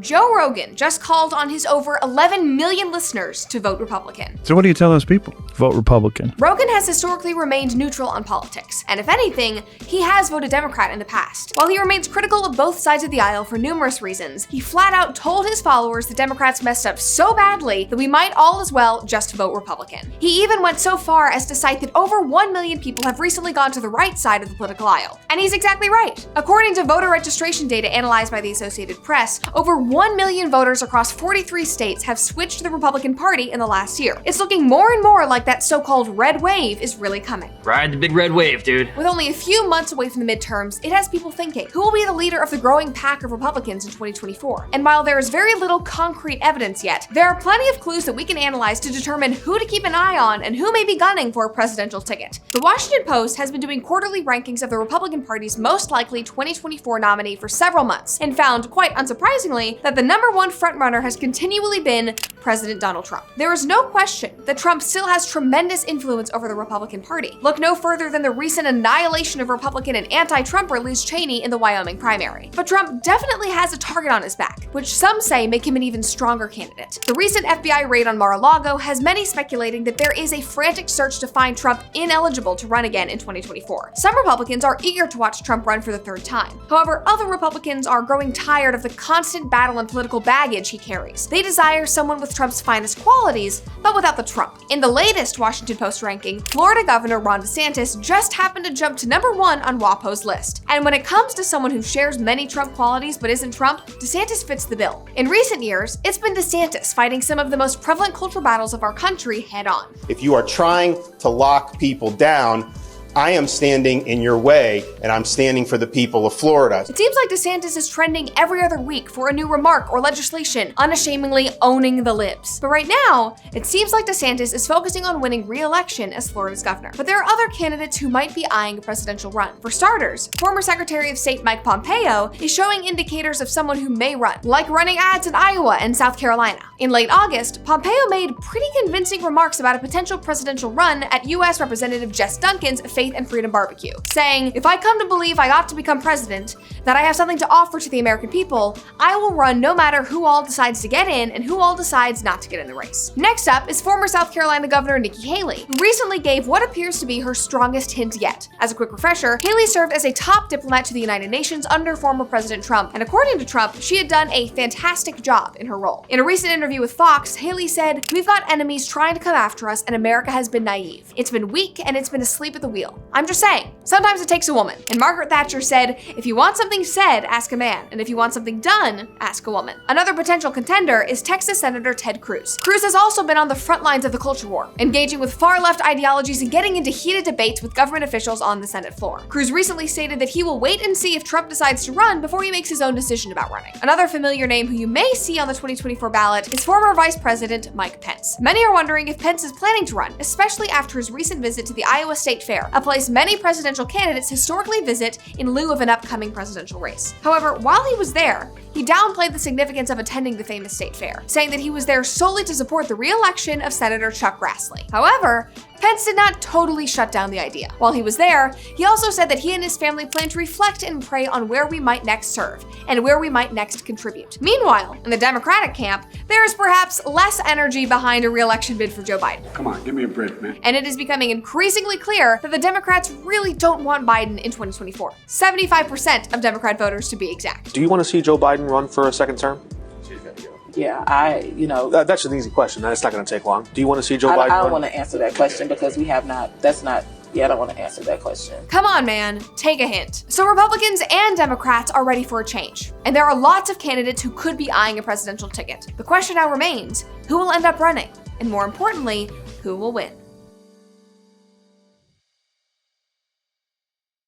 Joe Rogan just called on his over 11 million listeners to vote Republican. So what do you tell those people? Vote Republican. Rogan has historically remained neutral on politics, and if anything, he has voted Democrat in the past. While he remains critical of both sides of the aisle for numerous reasons, he flat out told his followers the Democrats messed up so badly that we might all as well just vote Republican. He even went so far as to cite that over 1 million people have recently gone to the right side of the political aisle. And he's exactly right. According to voter registration data analyzed by the Associated Press, over 1 million voters across 43 states have switched to the Republican Party in the last year. It's looking more and more like that so-called red wave is really coming. Ride the big red wave, dude. With only a few months away from the midterms, it has people thinking, who will be the leader of the growing pack of Republicans in 2024? And while there is very little concrete evidence yet, there are plenty of clues that we can analyze to determine who to keep an eye on and who may be gunning for a presidential ticket. The Washington Post has been doing quarterly rankings of the Republican Party's most likely 2024 nominee for several months, and found, quite unsurprisingly, that the #1 frontrunner has continually been President Donald Trump. There is no question that Trump still has tremendous influence over the Republican Party. Look no further than the recent annihilation of Republican and anti-Trumper Liz Cheney in the Wyoming primary. But Trump definitely has a target on his back, which some say make him an even stronger candidate. The recent FBI raid on Mar-a-Lago has many speculating that there is a frantic search to find Trump ineligible to run again in 2024. Some Republicans are eager to watch Trump run for the third time. However, other Republicans are growing tired of the constant battle and political baggage he carries. They desire someone with Trump's finest qualities, but without the Trump. In the latest Washington Post ranking, Florida Governor Ron DeSantis just happened to jump to #1 on WAPO's list. And when it comes to someone who shares many Trump qualities but isn't Trump, DeSantis fits the bill. In recent years, it's been DeSantis fighting some of the most prevalent cultural battles of our country head on. If you are trying to lock people down, I am standing in your way, and I'm standing for the people of Florida. It seems like DeSantis is trending every other week for a new remark or legislation, unashamedly owning the libs. But right now, it seems like DeSantis is focusing on winning re-election as Florida's governor. But there are other candidates who might be eyeing a presidential run. For starters, former Secretary of State Mike Pompeo is showing indicators of someone who may run, like running ads in Iowa and South Carolina. In late August, Pompeo made pretty convincing remarks about a potential presidential run at U.S. Representative Jess Duncan's Faith and Freedom Barbecue, saying, "If I come to believe I ought to become president, that I have something to offer to the American people, I will run no matter who all decides to get in and who all decides not to get in the race." Next up is former South Carolina Governor Nikki Haley, who recently gave what appears to be her strongest hint yet. As a quick refresher, Haley served as a top diplomat to the United Nations under former President Trump, and according to Trump, she had done a fantastic job in her role. In a recent interview with Fox, Haley said, "We've got enemies trying to come after us, and America has been naive. It's been weak, and it's been asleep at the wheel. I'm just saying, sometimes it takes a woman." And Margaret Thatcher said, "If you want something said, ask a man, and if you want something done, ask a woman." Another potential contender is Texas Senator Ted Cruz. Cruz has also been on the front lines of the culture war, engaging with far-left ideologies and getting into heated debates with government officials on the Senate floor. Cruz recently stated that he will wait and see if Trump decides to run before he makes his own decision about running. Another familiar name who you may see on the 2024 ballot is former Vice President Mike Pence. Many are wondering if Pence is planning to run, especially after his recent visit to the Iowa State Fair, a place many presidential candidates historically visit in lieu of an upcoming presidential race. However, while he was there, he downplayed the significance of attending the famous state fair, saying that he was there solely to support the re-election of Senator Chuck Grassley. However, Pence did not totally shut down the idea. While he was there, he also said that he and his family plan to reflect and pray on where we might next serve and where we might next contribute. Meanwhile, in the Democratic camp, there is perhaps less energy behind a re-election bid for Joe Biden. Come on, give me a break, man. And it is becoming increasingly clear that the Democrats really don't want Biden in 2024. 75% of Democrat voters, to be exact. Do you want to see Joe Biden run for a second term? Yeah, That's an easy question. That's not going to take long. Do you want to see Joe Biden run? I don't want to answer that question because we have not, I don't want to answer that question. Come on, man, take a hint. So Republicans and Democrats are ready for a change, and there are lots of candidates who could be eyeing a presidential ticket. The question now remains, who will end up running? And more importantly, who will win?